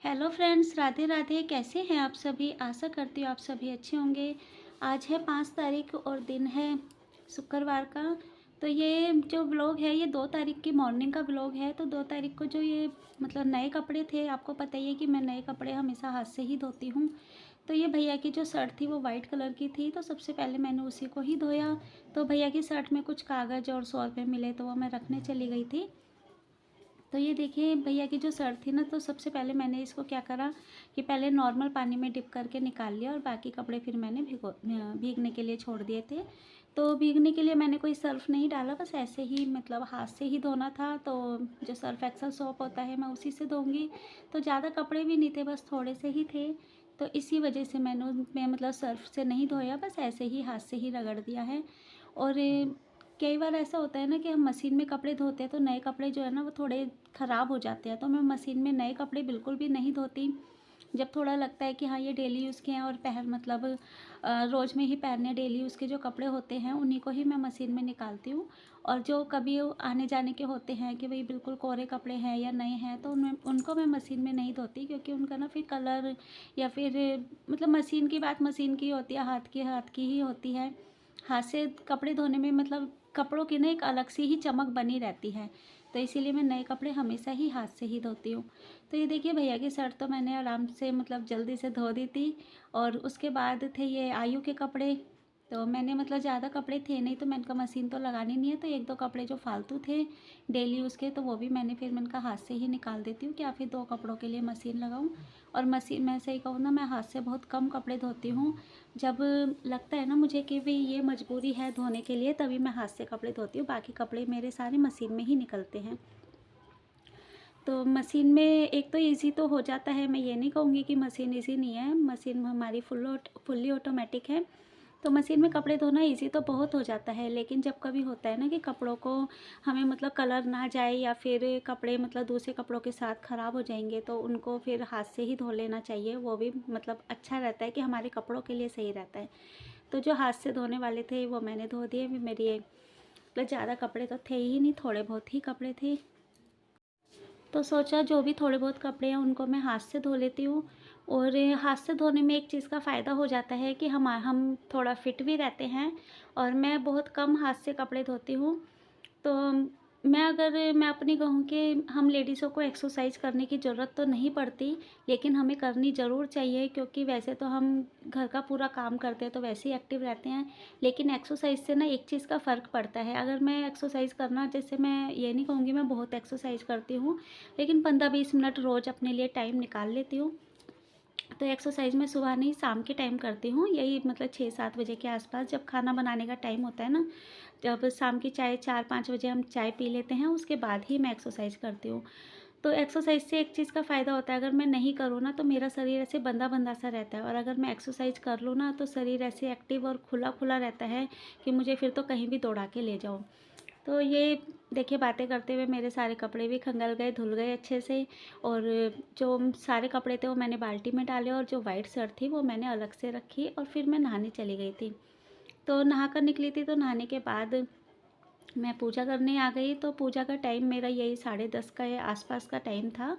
Hello friends, Radhe Radhe. कैसे हैं आप सभी? आशा करती हूँ आप सभी अच्छे होंगे। आज है 5 तारीख और दिन है शुक्रवार का। तो ये जो व्लॉग है ये 2 तारीख की मॉर्निंग का व्लॉग है। तो 2 तारीख को जो ये मतलब नए कपड़े थे, आपको पता ही है कि मैं नए कपड़े हमेशा हाथ से ही धोती हूँ। तो ये भैया की जो शर्ट थी वो वाइट कलर की थी, तो सबसे पहले मैंने उसी को ही धोया। तो भैया की शर्ट में कुछ कागज़ और 100 रुपये मिले, तो वो मैं रखने चली गई थी। तो ये देखिए भैया की जो शर्ट थी ना, तो सबसे पहले मैंने इसको क्या करा कि पहले नॉर्मल पानी में डिप करके निकाल लिया और बाकी कपड़े फिर मैंने भीगने के लिए छोड़ दिए थे। तो भीगने के लिए मैंने कोई सर्फ़ नहीं डाला, बस ऐसे ही मतलब हाथ से ही धोना था। तो जो सर्फ एक्सल सोप होता है मैं उसी से धोऊँगी। तो ज़्यादा कपड़े भी नहीं थे, बस थोड़े से ही थे। तो इसी वजह से मैंने उनमें मतलब सर्फ़ से नहीं धोया, बस ऐसे ही हाथ से ही रगड़ दिया है। और कई बार ऐसा होता है ना कि हम मशीन में कपड़े धोते हैं तो नए कपड़े जो है ना वो थोड़े ख़राब हो जाते हैं। तो मैं मशीन में नए कपड़े बिल्कुल भी नहीं धोती। जब थोड़ा लगता है कि हाँ ये डेली यूज़ के हैं और पहन मतलब रोज़ में ही पहनने डेली यूज़ के जो कपड़े होते हैं उन्हीं को ही मैं मशीन में निकालती हूँ। और जो कभी आने जाने के होते हैं कि भाई बिल्कुल कोरे कपड़े हैं या नए हैं, तो उनमें उनको मैं मशीन में नहीं धोती, क्योंकि उनका ना फिर कलर या फिर मतलब मशीन की बात मशीन की होती है, हाथ की ही होती है। हाथ से कपड़े धोने में मतलब कपड़ों की ना एक अलग सी ही चमक बनी रहती है। तो इसीलिए मैं नए कपड़े हमेशा ही हाथ से ही धोती हूँ। तो ये देखिए भैया की शर्ट तो मैंने आराम से मतलब जल्दी से धो दी थी। और उसके बाद थे ये आयु के कपड़े। तो मैंने मतलब ज़्यादा कपड़े थे नहीं, तो मैंने कहा मशीन तो लगानी नहीं है, तो एक दो कपड़े जो फालतू थे डेली यूज़ के, तो वो भी मैंने कहा हाथ से ही निकाल देती हूँ, क्या फिर 2 कपड़ों के लिए मशीन लगाऊँ। और मशीन मैं सही कहूँ ना, मैं हाथ से बहुत कम कपड़े धोती हूँ। जब लगता है ना मुझे कि भाई ये मजबूरी है धोने के लिए, तभी मैं हाथ से कपड़े धोती हूँ, बाकी कपड़े मेरे सारे मशीन में ही निकलते हैं। तो मशीन में एक तो ईज़ी तो हो जाता है, मैं ये नहीं कहूँगी कि मशीन ईज़ी नहीं है, मशीन हमारी फुल्ली ऑटोमेटिक है। तो मशीन में कपड़े धोना ईज़ी तो बहुत हो जाता है, लेकिन जब कभी होता है ना कि कपड़ों को हमें मतलब कलर ना जाए या फिर कपड़े मतलब दूसरे कपड़ों के साथ ख़राब हो जाएंगे, तो उनको फिर हाथ से ही धो लेना चाहिए। वो भी मतलब अच्छा रहता है कि हमारे कपड़ों के लिए सही रहता है। तो जो हाथ से धोने वाले थे वो मैंने धो दिए। मेरी मतलब ज़्यादा कपड़े तो थे ही नहीं, थोड़े बहुत ही कपड़े थे। तो सोचा जो भी थोड़े बहुत कपड़े हैं उनको मैं हाथ से धो लेती हूँ। और हाथ से धोने में एक चीज़ का फ़ायदा हो जाता है कि हम थोड़ा फिट भी रहते हैं। और मैं बहुत कम हाथ से कपड़े धोती हूँ। तो मैं अपनी कहूँ कि हम लेडीज़ों को एक्सरसाइज करने की ज़रूरत तो नहीं पड़ती, लेकिन हमें करनी ज़रूर चाहिए, क्योंकि वैसे तो हम घर का पूरा काम करते हैं तो वैसे ही एक्टिव रहते हैं। लेकिन एक्सरसाइज से ना एक चीज़ का फ़र्क पड़ता है। अगर मैं एक्सरसाइज करना, जैसे मैं ये नहीं कहूँगी मैं बहुत एक्सरसाइज करती हूँ, लेकिन 15-20 मिनट रोज़ अपने लिए टाइम निकाल लेती हूँ। तो एक्सरसाइज़ मैं सुबह नहीं शाम के टाइम करती हूँ, यही मतलब 6-7 बजे के आसपास, जब खाना बनाने का टाइम होता है ना, जब शाम की चाय 4-5 बजे हम चाय पी लेते हैं, उसके बाद ही मैं एक्सरसाइज़ करती हूँ। तो एक्सरसाइज़ से एक चीज़ का फ़ायदा होता है, अगर मैं नहीं करूँ ना तो मेरा शरीर ऐसे बंधा-बंधा सा रहता है, और अगर मैं एक्सरसाइज़ कर लूँ ना तो शरीर ऐसे एक्टिव और खुला-खुला रहता है कि मुझे फिर तो कहीं भी दौड़ा के ले जाओ। तो ये देखिए बातें करते हुए मेरे सारे कपड़े भी खंगल गए, धुल गए अच्छे से। और जो सारे कपड़े थे वो मैंने बाल्टी में डाले, और जो वाइट शर्ट थी वो मैंने अलग से रखी, और फिर मैं नहाने चली गई थी। तो नहा कर निकली थी, तो नहाने के बाद मैं पूजा करने आ गई। तो पूजा का टाइम मेरा यही 10:30 का या आसपास का टाइम था।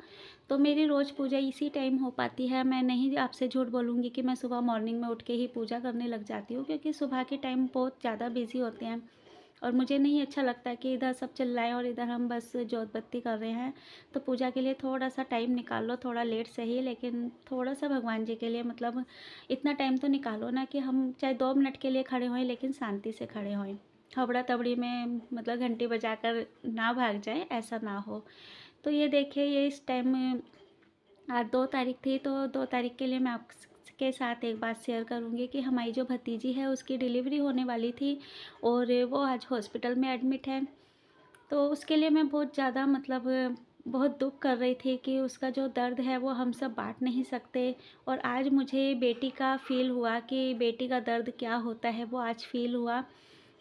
तो मेरी रोज़ पूजा इसी टाइम हो पाती है। मैं नहीं आपसे झूठ बोलूँगी कि मैं सुबह मॉर्निंग में उठ के ही पूजा करने लग जाती हूँ, क्योंकि सुबह के टाइम बहुत ज़्यादा बिज़ी होते हैं। और मुझे नहीं अच्छा लगता कि इधर सब चिल्लाएँ और इधर हम बस जोत बत्ती कर रहे हैं। तो पूजा के लिए थोड़ा-सा टाइम निकाल लो, थोड़ा लेट सही, लेकिन थोड़ा-सा भगवान जी के लिए मतलब इतना टाइम तो निकालो ना कि हम चाहे 2 मिनट के लिए खड़े होएँ, लेकिन शांति से खड़े होएँ। हबड़ा-तबड़ी में मतलब घंटी बजाकर ना भाग जाएँ, ऐसा ना हो। तो ये देखिए ये इस टाइम आज 2 तारीख थी, तो 2 तारीख के लिए मैं आपके साथ एक बात शेयर करूँगी कि हमारी जो भतीजी है उसकी डिलीवरी होने वाली थी, और वो आज हॉस्पिटल में एडमिट है। तो उसके लिए मैं बहुत ज़्यादा मतलब बहुत दुःख कर रही थी कि उसका जो दर्द है वो हम सब बाँट नहीं सकते। और आज मुझे बेटी का फ़ील हुआ कि बेटी का दर्द क्या होता है, वो आज फ़ील हुआ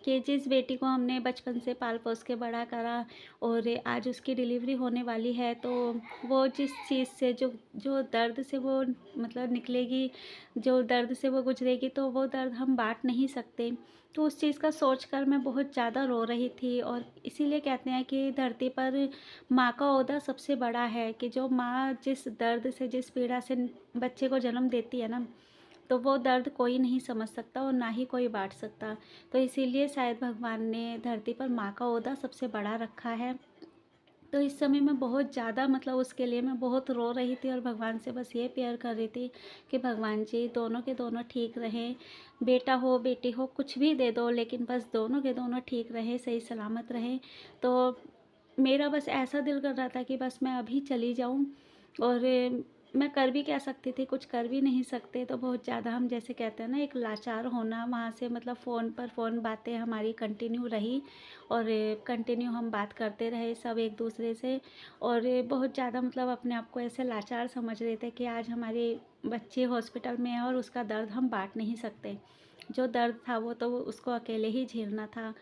कि जिस बेटी को हमने बचपन से पाल पोस के बड़ा करा और आज उसकी डिलीवरी होने वाली है, तो वो जिस चीज़ से जो जो दर्द से वो मतलब निकलेगी, जो दर्द से वो गुजरेगी, तो वो दर्द हम बाँट नहीं सकते। तो उस चीज़ का सोचकर मैं बहुत ज़्यादा रो रही थी, और इसीलिए कहते हैं कि धरती पर माँ का ओहदा सबसे बड़ा है, कि जो माँ जिस दर्द से, जिस पीड़ा से बच्चे को जन्म देती है ना, तो वो दर्द कोई नहीं समझ सकता और ना ही कोई बाँट सकता। तो इसीलिए शायद भगवान ने धरती पर माँ का ओहदा सबसे बड़ा रखा है। तो इस समय मैं बहुत ज़्यादा मतलब उसके लिए मैं बहुत रो रही थी और भगवान से बस ये प्रेयर कर रही थी कि भगवान जी दोनों के दोनों ठीक रहें, बेटा हो बेटी हो कुछ भी दे दो, लेकिन बस दोनों के दोनों ठीक रहें, सही सलामत रहें। तो मेरा बस ऐसा दिल कर रहा था कि बस मैं अभी चली जाऊँ, और मैं कर भी क्या सकती थी, कुछ कर भी नहीं सकते। तो बहुत ज़्यादा हम जैसे कहते हैं ना, एक लाचार होना, वहाँ से मतलब फ़ोन पर फ़ोन बातें हमारी कंटिन्यू रही, और कंटिन्यू हम बात करते रहे सब एक दूसरे से, और बहुत ज़्यादा मतलब अपने आप को ऐसे लाचार समझ रहे थे कि आज हमारी बच्ची हॉस्पिटल में है और उसका दर्द हम बाँट नहीं सकते। जो दर्द था वो तो उसको अकेले ही झेलना था।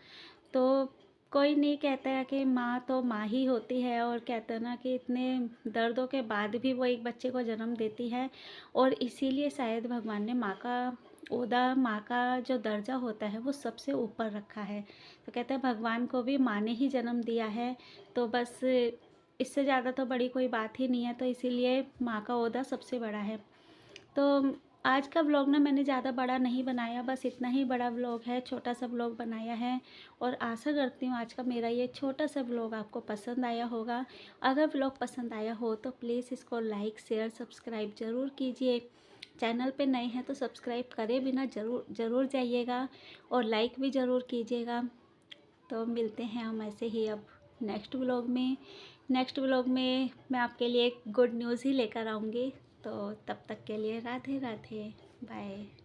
तो कोई नहीं, कहता है कि माँ तो माँ ही होती है, और कहते हैं ना कि इतने दर्दों के बाद भी वो एक बच्चे को जन्म देती है, और इसीलिए शायद भगवान ने माँ का ओहदा, माँ का जो दर्जा होता है वो सबसे ऊपर रखा है। तो कहते हैं भगवान को भी माँ ने ही जन्म दिया है, तो बस इससे ज़्यादा तो बड़ी कोई बात ही नहीं है। तो इसीलिए माँ का ओहदा सबसे बड़ा है। तो आज का व्लॉग ना मैंने ज़्यादा बड़ा नहीं बनाया, बस इतना ही बड़ा व्लॉग है, छोटा सा व्लॉग बनाया है, और आशा करती हूँ आज का मेरा ये छोटा सा व्लॉग आपको पसंद आया होगा। अगर व्लॉग पसंद आया हो तो प्लीज़ इसको लाइक शेयर सब्सक्राइब ज़रूर कीजिए। चैनल पे नए हैं तो सब्सक्राइब करे बिना ज़रूर ज़रूर जाइएगा, और लाइक भी ज़रूर कीजिएगा। तो मिलते हैं हम ऐसे ही अब नेक्स्ट व्लॉग में। नेक्स्ट व्लॉग में मैं आपके लिए एक गुड न्यूज़ ही लेकर आऊँगी। तो तब तक के लिए राधे राधे, बाय।